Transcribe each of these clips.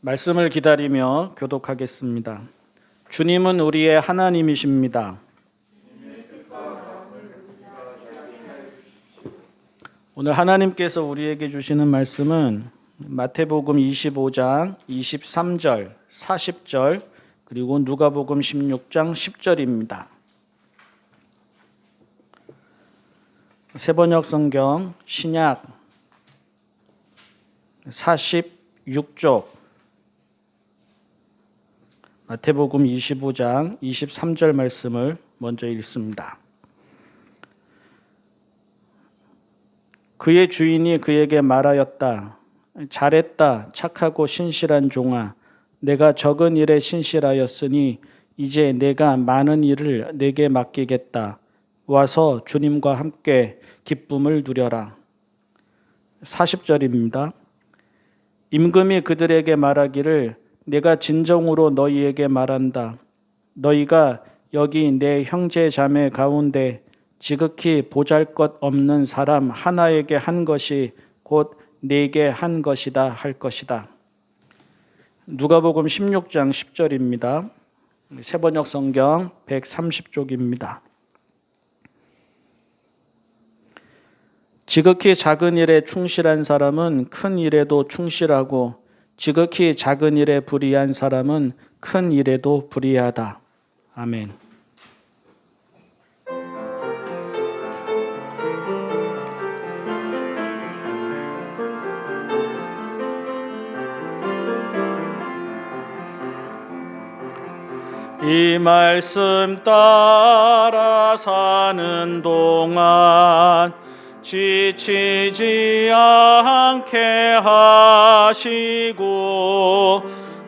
말씀을 기다리며 교독하겠습니다. 주님은 우리의 하나님이십니다. 오늘 하나님께서 우리에게 주시는 말씀은 마태복음 25장 23절, 40절, 그리고 누가복음 16장 10절입니다. 세번역 성경 신약 46쪽 마태복음 25장 23절 말씀을 먼저 읽습니다. 그의 주인이 그에게 말하였다. 잘했다. 착하고 신실한 종아. 내가 적은 일에 신실하였으니 이제 내가 많은 일을 내게 맡기겠다. 와서 주님과 함께 기쁨을 누려라. 40절입니다. 임금이 그들에게 말하기를 내가 진정으로 너희에게 말한다. 너희가 여기 내 형제 자매 가운데 지극히 보잘것없는 사람 하나에게 한 것이 곧 내게 한 것이다 할 것이다. 누가복음 16장 10절입니다. 세번역 성경 130쪽입니다. 지극히 작은 일에 충실한 사람은 큰 일에도 충실하고 지극히 작은 일에 불의한 사람은 큰 일에도 불의하다. 아멘. 이 말씀 따라 사는 동안 지치지 않게 하시고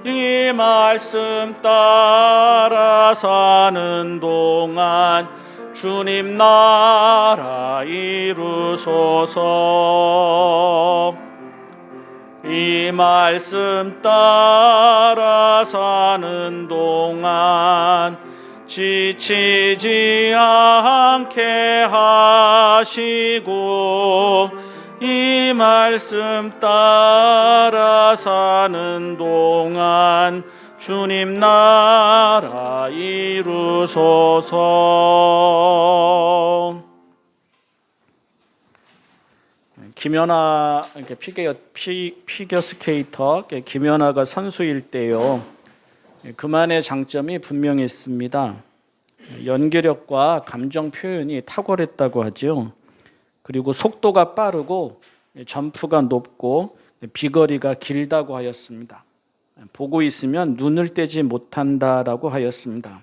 이 말씀 따라 사는 동안 주님 나라 이루소서. 이 말씀 따라 사는 동안 지치지 않게 하시고 이 말씀 따라 사는 동안 주님 나라 이루소서. 김연아 피겨 스케이터 김연아가 선수일 때요. 그만의 장점이 분명히 있습니다. 연기력과 감정 표현이 탁월했다고 하죠. 그리고 속도가 빠르고 점프가 높고 비거리가 길다고 하였습니다. 보고 있으면 눈을 떼지 못한다라고 하였습니다.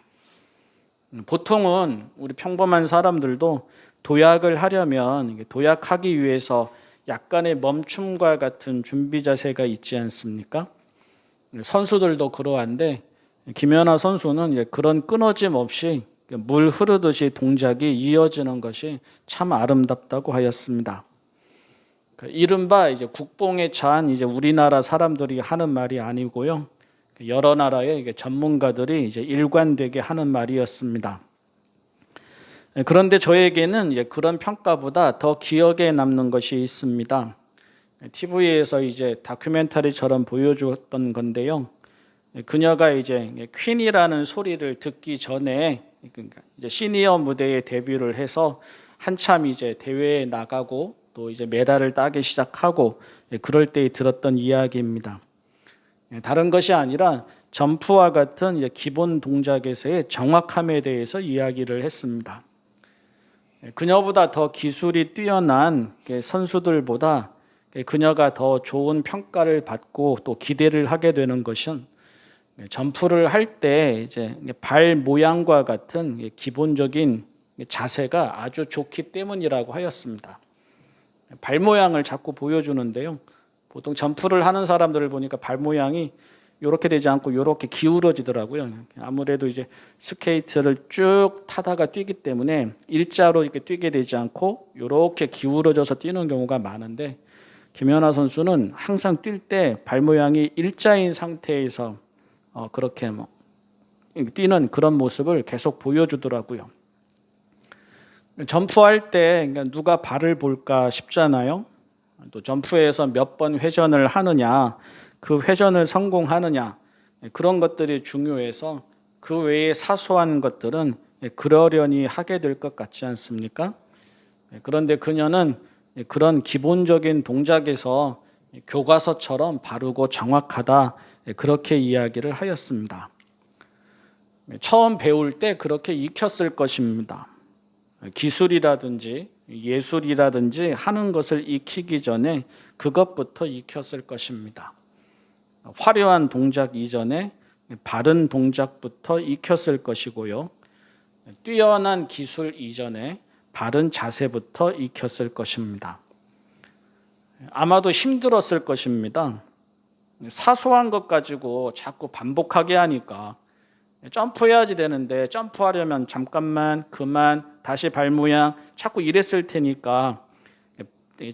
보통은 우리 평범한 사람들도 도약을 하려면 도약하기 위해서 약간의 멈춤과 같은 준비 자세가 있지 않습니까? 선수들도 그러한데 김연아 선수는 그런 끊어짐 없이 물 흐르듯이 동작이 이어지는 것이 참 아름답다고 하였습니다. 이른바 국뽕에 찬 우리나라 사람들이 하는 말이 아니고요. 여러 나라의 전문가들이 일관되게 하는 말이었습니다. 그런데 저에게는 그런 평가보다 더 기억에 남는 것이 있습니다. TV에서 다큐멘터리처럼 보여주었던 건데요. 그녀가 퀸이라는 소리를 듣기 전에 시니어 무대에 데뷔를 해서 한참 대회에 나가고 또 메달을 따기 시작하고 그럴 때 들었던 이야기입니다. 다른 것이 아니라 점프와 같은 기본 동작에서의 정확함에 대해서 이야기를 했습니다. 그녀보다 더 기술이 뛰어난 선수들보다 그녀가 더 좋은 평가를 받고 또 기대를 하게 되는 것은 점프를 할 때 발 모양과 같은 기본적인 자세가 아주 좋기 때문이라고 하였습니다. 발 모양을 자꾸 보여주는데요. 보통 점프를 하는 사람들을 보니까 발 모양이 이렇게 되지 않고 이렇게 기울어지더라고요. 아무래도 스케이트를 쭉 타다가 뛰기 때문에 일자로 이렇게 뛰게 되지 않고 이렇게 기울어져서 뛰는 경우가 많은데 김연아 선수는 항상 뛸 때 발 모양이 일자인 상태에서 그렇게 뛰는 그런 모습을 계속 보여주더라고요. 점프할 때 누가 발을 볼까 싶잖아요. 또 점프에서 몇 번 회전을 하느냐 그 회전을 성공하느냐, 그런 것들이 중요해서 그 외에 사소한 것들은 그러려니 하게 될 것 같지 않습니까? 그런데 그녀는 그런 기본적인 동작에서 교과서처럼 바르고 정확하다, 그렇게 이야기를 하였습니다. 처음 배울 때 그렇게 익혔을 것입니다. 기술이라든지 예술이라든지 하는 것을 익히기 전에 그것부터 익혔을 것입니다. 화려한 동작 이전에 바른 동작부터 익혔을 것이고요. 뛰어난 기술 이전에 바른 자세부터 익혔을 것입니다. 아마도 힘들었을 것입니다. 사소한 것 가지고 자꾸 반복하게 하니까 점프해야지 되는데 점프하려면 잠깐만, 그만, 다시 발 모양 자꾸 이랬을 테니까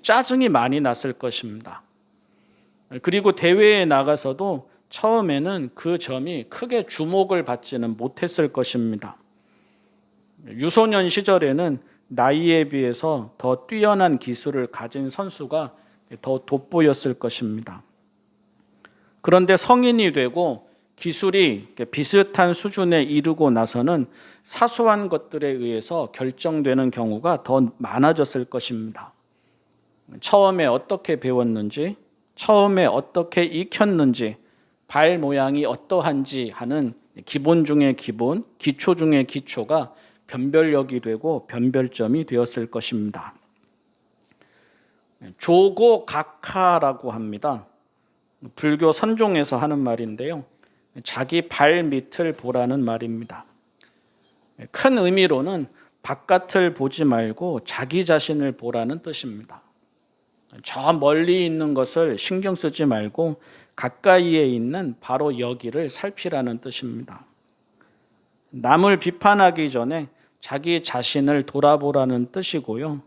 짜증이 많이 났을 것입니다. 그리고 대회에 나가서도 처음에는 그 점이 크게 주목을 받지는 못했을 것입니다. 유소년 시절에는 나이에 비해서 더 뛰어난 기술을 가진 선수가 더 돋보였을 것입니다. 그런데 성인이 되고 기술이 비슷한 수준에 이르고 나서는 사소한 것들에 의해서 결정되는 경우가 더 많아졌을 것입니다. 처음에 어떻게 배웠는지, 처음에 어떻게 익혔는지, 발 모양이 어떠한지 하는 기본 중의 기본, 기초 중의 기초가 변별력이 되고 변별점이 되었을 것입니다. 조고각하라고 합니다. 불교 선종에서 하는 말인데요. 자기 발 밑을 보라는 말입니다. 큰 의미로는 바깥을 보지 말고 자기 자신을 보라는 뜻입니다. 저 멀리 있는 것을 신경 쓰지 말고 가까이에 있는 바로 여기를 살피라는 뜻입니다. 남을 비판하기 전에 자기 자신을 돌아보라는 뜻이고요.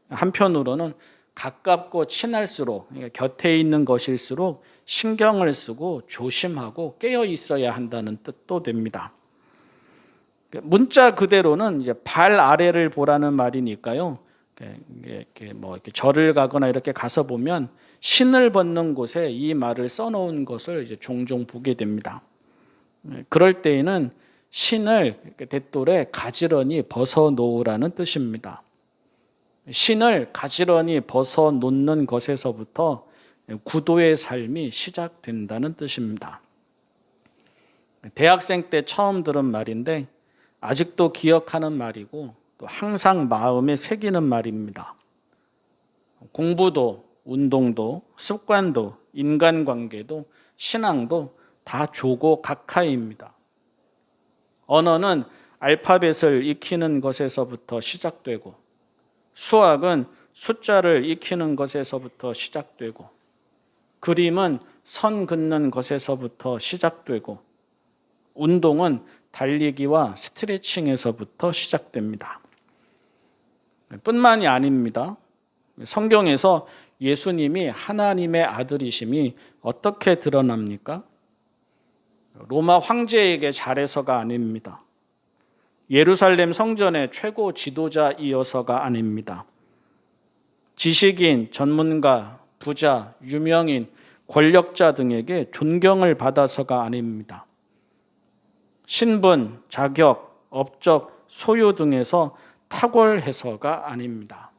한편으로는 가깝고 친할수록, 곁에 있는 것일수록 신경을 쓰고 조심하고 깨어 있어야 한다는 뜻도 됩니다. 문자 그대로는 이제 발 아래를 보라는 말이니까요. 이렇게 절을 가거나 이렇게 가서 보면 신을 벗는 곳에 이 말을 써놓은 것을 이제 종종 보게 됩니다. 그럴 때에는 신을 대돌에 가지런히 벗어 놓으라는 뜻입니다. 신을 가지런히 벗어 놓는 것에서부터 구도의 삶이 시작된다는 뜻입니다. 대학생 때 처음 들은 말인데 아직도 기억하는 말이고 또 항상 마음에 새기는 말입니다. 공부도, 운동도, 습관도, 인간관계도, 신앙도 다 조고각하입니다. 언어는 알파벳을 익히는 것에서부터 시작되고, 수학은 숫자를 익히는 것에서부터 시작되고, 그림은 선 긋는 것에서부터 시작되고, 운동은 달리기와 스트레칭에서부터 시작됩니다. 뿐만이 아닙니다. 성경에서 예수님이 하나님의 아들이심이 어떻게 드러납니까? 로마 황제에게 잘해서가 아닙니다. 예루살렘 성전의 최고 지도자이어서가 아닙니다. 지식인, 전문가, 부자, 유명인, 권력자 등에게 존경을 받아서가 아닙니다. 신분, 자격, 업적, 소유 등에서 탁월해서가 아닙니다.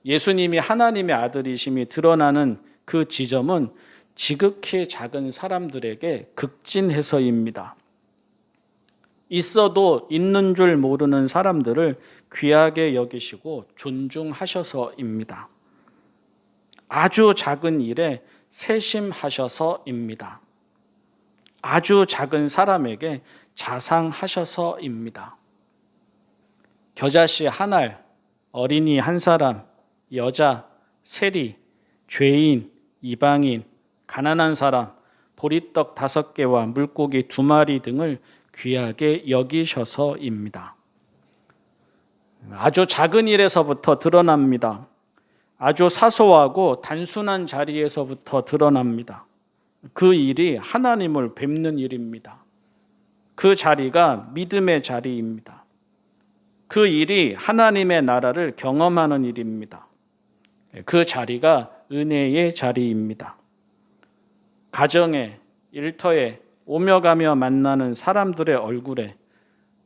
예수님이 하나님의 아들이심이 드러나는 그 지점은 지극히 작은 사람들에게 극진해서입니다. 있어도 있는 줄 모르는 사람들을 귀하게 여기시고 존중하셔서입니다. 아주 작은 일에 세심하셔서입니다. 아주 작은 사람에게 자상하셔서입니다. 겨자씨 한 알, 어린이 한 사람, 여자, 세리, 죄인, 이방인, 가난한 사람, 보리떡 5개와 물고기 2마리 등을 귀하게 여기셔서입니다. 아주 작은 일에서부터 드러납니다. 아주 사소하고 단순한 자리에서부터 드러납니다. 그 일이 하나님을 뵙는 일입니다. 그 자리가 믿음의 자리입니다. 그 일이 하나님의 나라를 경험하는 일입니다. 그 자리가 은혜의 자리입니다. 가정에, 일터에 오며 가며 만나는 사람들의 얼굴에,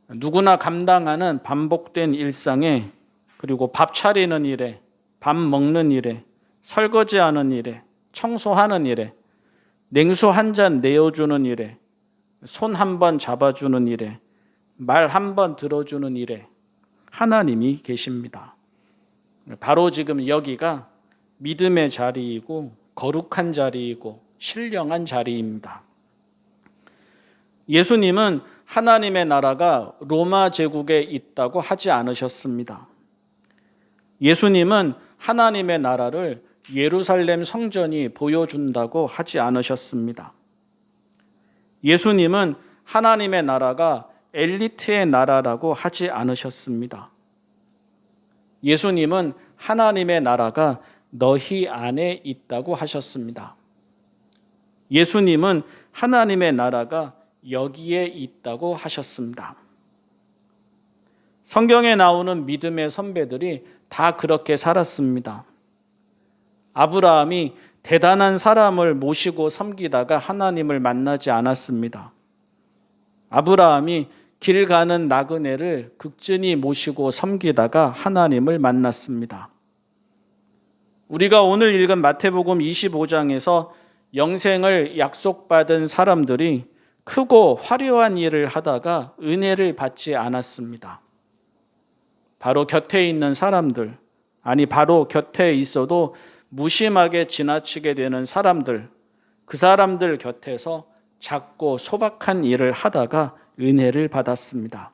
누구나 감당하는 반복된 일상에, 그리고 밥 차리는 일에, 밥 먹는 일에, 설거지하는 일에, 청소하는 일에, 냉수 한 잔 내어주는 일에, 손 한 번 잡아주는 일에, 말 한 번 들어주는 일에 하나님이 계십니다. 바로 지금 여기가 믿음의 자리이고 거룩한 자리이고 신령한 자리입니다. 예수님은 하나님의 나라가 로마 제국에 있다고 하지 않으셨습니다. 예수님은 하나님의 나라를 예루살렘 성전이 보여준다고 하지 않으셨습니다. 예수님은 하나님의 나라가 엘리트의 나라라고 하지 않으셨습니다. 예수님은 하나님의 나라가 너희 안에 있다고 하셨습니다. 예수님은 하나님의 나라가 여기에 있다고 하셨습니다. 성경에 나오는 믿음의 선배들이 다 그렇게 살았습니다. 아브라함이 대단한 사람을 모시고 섬기다가 하나님을 만나지 않았습니다. 아브라함이 길 가는 나그네를 극진히 모시고 섬기다가 하나님을 만났습니다. 우리가 오늘 읽은 마태복음 25장에서 영생을 약속받은 사람들이 크고 화려한 일을 하다가 은혜를 받지 않았습니다. 바로 곁에 있는 사람들, 바로 곁에 있어도 무심하게 지나치게 되는 사람들, 그 사람들 곁에서 작고 소박한 일을 하다가 은혜를 받았습니다.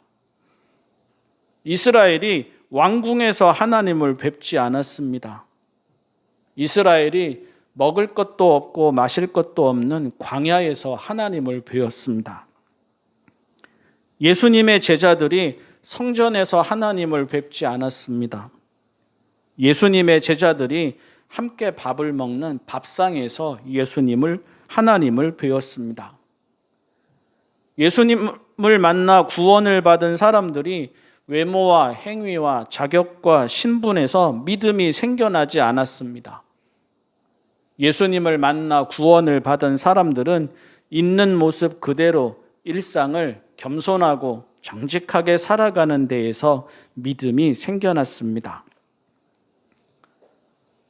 이스라엘이 왕궁에서 하나님을 뵙지 않았습니다. 이스라엘이 먹을 것도 없고 마실 것도 없는 광야에서 하나님을 배웠습니다. 예수님의 제자들이 성전에서 하나님을 뵙지 않았습니다. 예수님의 제자들이 함께 밥을 먹는 밥상에서 하나님을 배웠습니다. 예수님을 만나 구원을 받은 사람들이 외모와 행위와 자격과 신분에서 믿음이 생겨나지 않았습니다. 예수님을 만나 구원을 받은 사람들은 있는 모습 그대로 일상을 겸손하고 정직하게 살아가는 데에서 믿음이 생겨났습니다.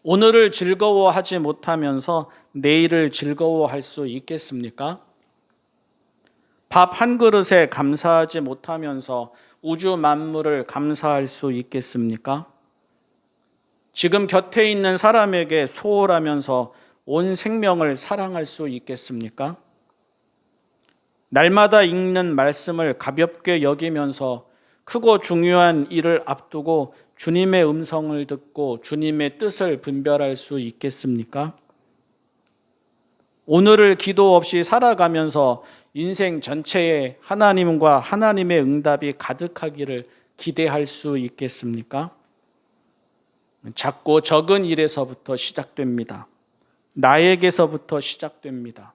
오늘을 즐거워하지 못하면서 내일을 즐거워할 수 있겠습니까? 밥 한 그릇에 감사하지 못하면서 우주 만물을 감사할 수 있겠습니까? 지금 곁에 있는 사람에게 소홀하면서 온 생명을 사랑할 수 있겠습니까? 날마다 읽는 말씀을 가볍게 여기면서 크고 중요한 일을 앞두고 주님의 음성을 듣고 주님의 뜻을 분별할 수 있겠습니까? 오늘을 기도 없이 살아가면서 인생 전체에 하나님과 하나님의 응답이 가득하기를 기대할 수 있겠습니까? 작고 적은 일에서부터 시작됩니다. 나에게서부터 시작됩니다.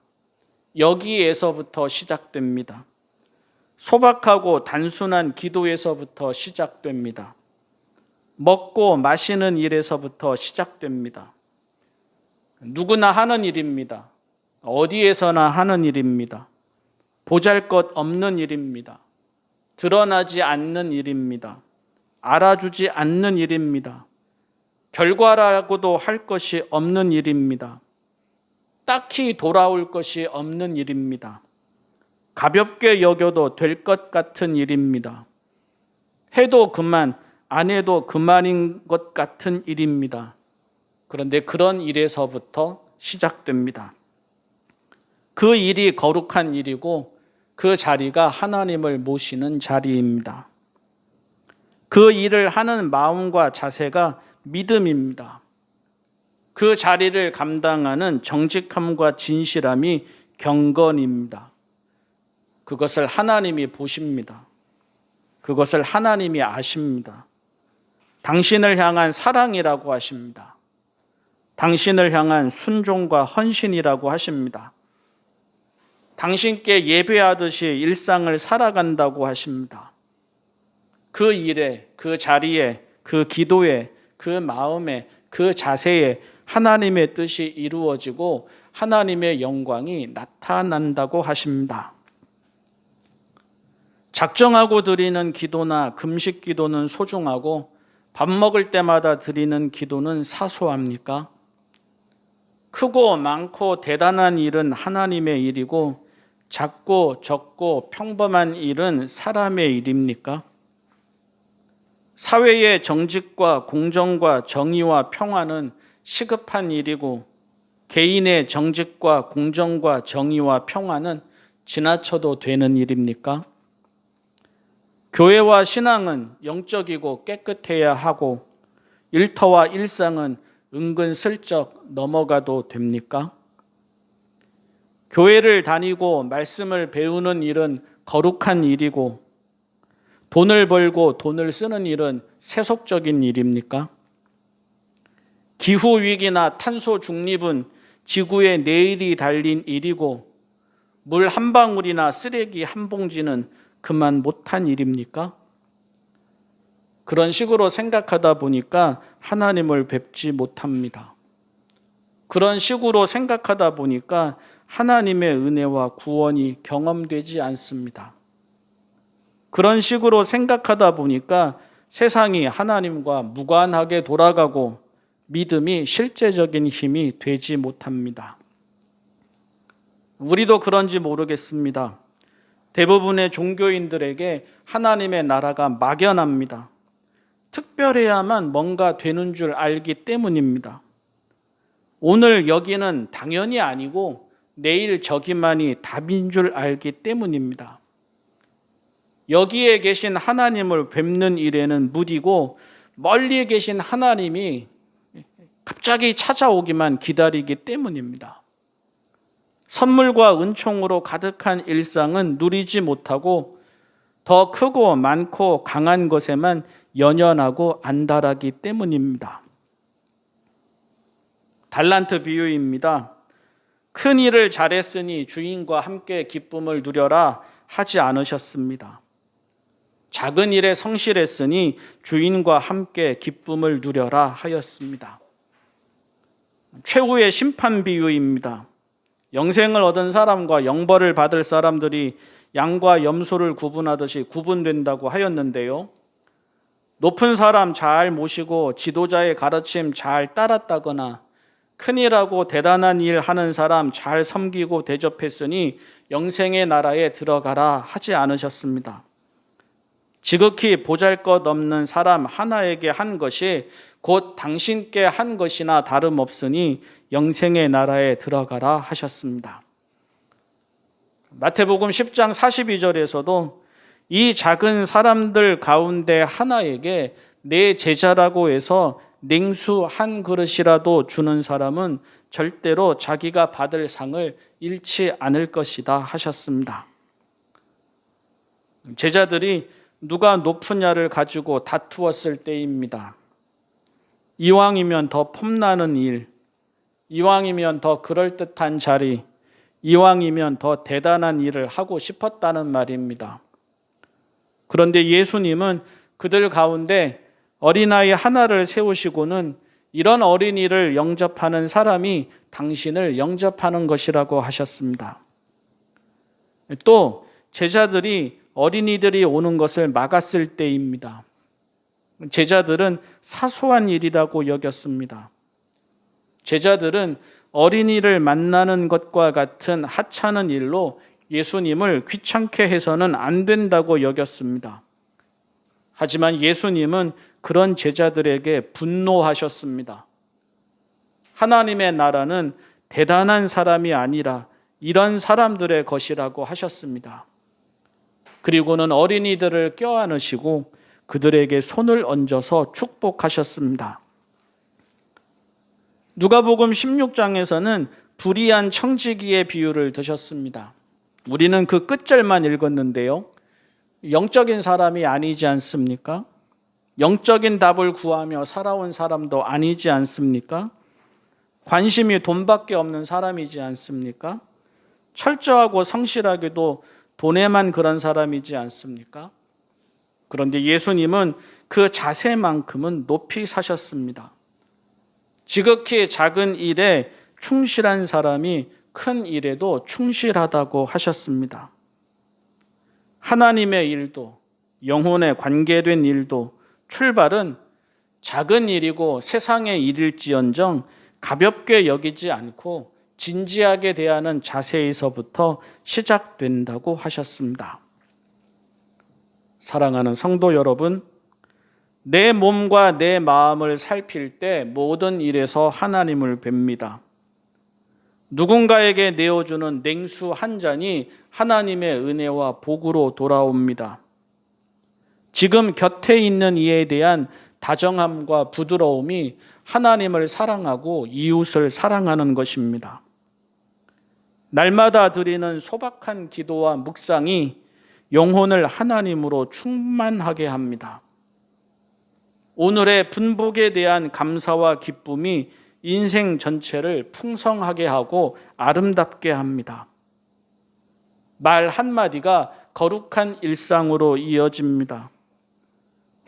여기에서부터 시작됩니다. 소박하고 단순한 기도에서부터 시작됩니다. 먹고 마시는 일에서부터 시작됩니다. 누구나 하는 일입니다. 어디에서나 하는 일입니다. 보잘것없는 일입니다. 드러나지 않는 일입니다. 알아주지 않는 일입니다. 결과라고도 할 것이 없는 일입니다. 딱히 돌아올 것이 없는 일입니다. 가볍게 여겨도 될 것 같은 일입니다. 해도 그만, 안 해도 그만인 것 같은 일입니다. 그런데 그런 일에서부터 시작됩니다. 그 일이 거룩한 일이고 그 자리가 하나님을 모시는 자리입니다. 그 일을 하는 마음과 자세가 믿음입니다. 그 자리를 감당하는 정직함과 진실함이 경건입니다. 그것을 하나님이 보십니다. 그것을 하나님이 아십니다. 당신을 향한 사랑이라고 하십니다. 당신을 향한 순종과 헌신이라고 하십니다. 당신께 예배하듯이 일상을 살아간다고 하십니다. 그 일에, 그 자리에, 그 기도에, 그 마음에, 그 자세에 하나님의 뜻이 이루어지고 하나님의 영광이 나타난다고 하십니다. 작정하고 드리는 기도나 금식 기도는 소중하고 밥 먹을 때마다 드리는 기도는 사소합니까? 크고 많고 대단한 일은 하나님의 일이고 작고 적고 평범한 일은 사람의 일입니까? 사회의 정직과 공정과 정의와 평화는 시급한 일이고 개인의 정직과 공정과 정의와 평화는 지나쳐도 되는 일입니까? 교회와 신앙은 영적이고 깨끗해야 하고 일터와 일상은 은근슬쩍 넘어가도 됩니까? 교회를 다니고 말씀을 배우는 일은 거룩한 일이고 돈을 벌고 돈을 쓰는 일은 세속적인 일입니까? 기후위기나 탄소 중립은 지구의 내일이 달린 일이고 물 한 방울이나 쓰레기 한 봉지는 그만 못한 일입니까? 그런 식으로 생각하다 보니까 하나님을 뵙지 못합니다. 그런 식으로 생각하다 보니까 하나님의 은혜와 구원이 경험되지 않습니다. 그런 식으로 생각하다 보니까 세상이 하나님과 무관하게 돌아가고 믿음이 실제적인 힘이 되지 못합니다. 우리도 그런지 모르겠습니다. 대부분의 종교인들에게 하나님의 나라가 막연합니다. 특별해야만 뭔가 되는 줄 알기 때문입니다. 오늘 여기는 당연히 아니고 내일 저기만이 답인 줄 알기 때문입니다. 여기에 계신 하나님을 뵙는 일에는 무디고 멀리 계신 하나님이 갑자기 찾아오기만 기다리기 때문입니다. 선물과 은총으로 가득한 일상은 누리지 못하고 더 크고 많고 강한 것에만 연연하고 안달하기 때문입니다. 달란트 비유입니다. 큰 일을 잘했으니 주인과 함께 기쁨을 누려라 하지 않으셨습니다. 작은 일에 성실했으니 주인과 함께 기쁨을 누려라 하였습니다. 최후의 심판 비유입니다. 영생을 얻은 사람과 영벌을 받을 사람들이 양과 염소를 구분하듯이 구분된다고 하였는데요. 높은 사람 잘 모시고 지도자의 가르침 잘 따랐다거나 큰일하고 대단한 일 하는 사람 잘 섬기고 대접했으니 영생의 나라에 들어가라 하지 않으셨습니다. 지극히 보잘것없는 사람 하나에게 한 것이 곧 당신께 한 것이나 다름없으니 영생의 나라에 들어가라 하셨습니다. 마태복음 10장 42절에서도 이 작은 사람들 가운데 하나에게 내 제자라고 해서 냉수 한 그릇이라도 주는 사람은 절대로 자기가 받을 상을 잃지 않을 것이다 하셨습니다. 제자들이 누가 높으냐를 가지고 다투었을 때입니다. 이왕이면 더 폼나는 일, 이왕이면 더 그럴듯한 자리, 이왕이면 더 대단한 일을 하고 싶었다는 말입니다. 그런데 예수님은 그들 가운데 어린아이 하나를 세우시고는 이런 어린이를 영접하는 사람이 당신을 영접하는 것이라고 하셨습니다. 또 제자들이 어린이들이 오는 것을 막았을 때입니다. 제자들은 사소한 일이라고 여겼습니다. 제자들은 어린이를 만나는 것과 같은 하찮은 일로 예수님을 귀찮게 해서는 안 된다고 여겼습니다. 하지만 예수님은 그런 제자들에게 분노하셨습니다. 하나님의 나라는 대단한 사람이 아니라 이런 사람들의 것이라고 하셨습니다. 그리고는 어린이들을 껴안으시고 그들에게 손을 얹어서 축복하셨습니다. 누가복음 16장에서는 불의한 청지기의 비유를 드셨습니다. 우리는 그 끝절만 읽었는데요. 영적인 사람이 아니지 않습니까? 영적인 답을 구하며 살아온 사람도 아니지 않습니까? 관심이 돈밖에 없는 사람이지 않습니까? 철저하고 성실하게도 돈에만 그런 사람이지 않습니까? 그런데 예수님은 그 자세만큼은 높이 사셨습니다. 지극히 작은 일에 충실한 사람이 큰 일에도 충실하다고 하셨습니다. 하나님의 일도, 영혼에 관계된 일도 출발은 작은 일이고 세상의 일일지언정 가볍게 여기지 않고 진지하게 대하는 자세에서부터 시작된다고 하셨습니다. 사랑하는 성도 여러분, 내 몸과 내 마음을 살필 때 모든 일에서 하나님을 뵙니다. 누군가에게 내어주는 냉수 한 잔이 하나님의 은혜와 복으로 돌아옵니다. 지금 곁에 있는 이에 대한 다정함과 부드러움이 하나님을 사랑하고 이웃을 사랑하는 것입니다. 날마다 드리는 소박한 기도와 묵상이 영혼을 하나님으로 충만하게 합니다. 오늘의 분복에 대한 감사와 기쁨이 인생 전체를 풍성하게 하고 아름답게 합니다. 말 한마디가 거룩한 일상으로 이어집니다.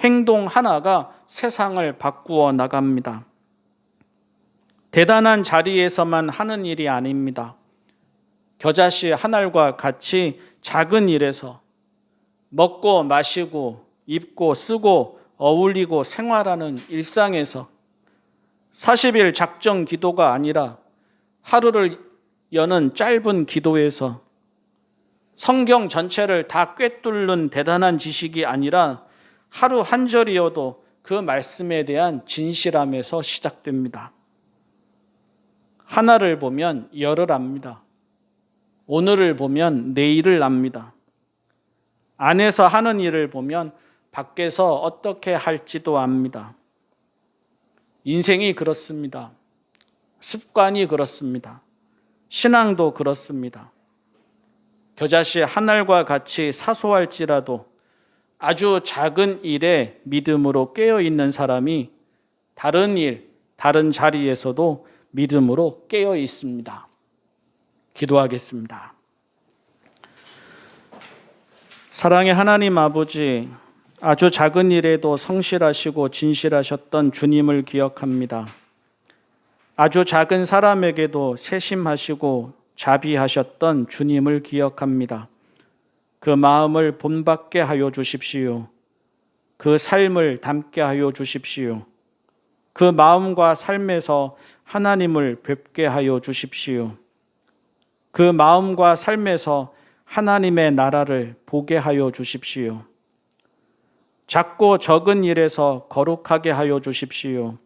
행동 하나가 세상을 바꾸어 나갑니다. 대단한 자리에서만 하는 일이 아닙니다. 겨자씨 한 알과 같이 작은 일에서 먹고 마시고 입고 쓰고 어울리고 생활하는 일상에서 40일 작정 기도가 아니라 하루를 여는 짧은 기도에서 성경 전체를 다 꿰뚫는 대단한 지식이 아니라 하루 한 절이어도 그 말씀에 대한 진실함에서 시작됩니다. 하나를 보면 열을 압니다. 오늘을 보면 내일을 압니다. 안에서 하는 일을 보면 밖에서 어떻게 할지도 압니다. 인생이 그렇습니다. 습관이 그렇습니다. 신앙도 그렇습니다. 겨자씨 한 알과 같이 사소할지라도 아주 작은 일에 믿음으로 깨어있는 사람이 다른 일, 다른 자리에서도 믿음으로 깨어 있습니다. 기도하겠습니다. 사랑의 하나님 아버지, 아주 작은 일에도 성실하시고 진실하셨던 주님을 기억합니다. 아주 작은 사람에게도 세심하시고 자비하셨던 주님을 기억합니다. 그 마음을 본받게 하여 주십시오. 그 삶을 담게 하여 주십시오. 그 마음과 삶에서 하나님을 뵙게 하여 주십시오. 그 마음과 삶에서 하나님의 나라를 보게 하여 주십시오. 작고 적은 일에서 거룩하게 하여 주십시오.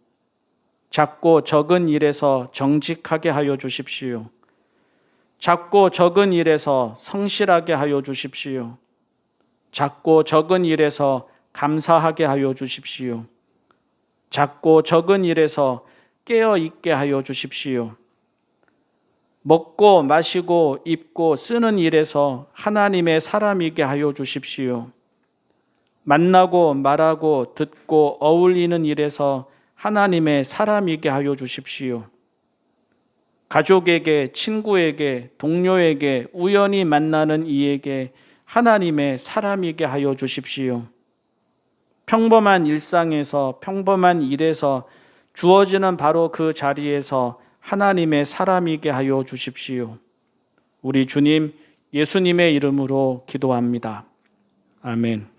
작고 적은 일에서 정직하게 하여 주십시오. 작고 적은 일에서 성실하게 하여 주십시오. 작고 적은 일에서 감사하게 하여 주십시오. 작고 적은 일에서 깨어 있게 하여 주십시오. 먹고 마시고 입고 쓰는 일에서 하나님의 사람이게 하여 주십시오. 만나고 말하고 듣고 어울리는 일에서 하나님의 사람이게 하여 주십시오. 가족에게, 친구에게, 동료에게, 우연히 만나는 이에게 하나님의 사람이게 하여 주십시오. 평범한 일상에서, 평범한 일에서 주어지는 바로 그 자리에서 하나님의 사람이게 하여 주십시오. 우리 주님 예수님의 이름으로 기도합니다. 아멘.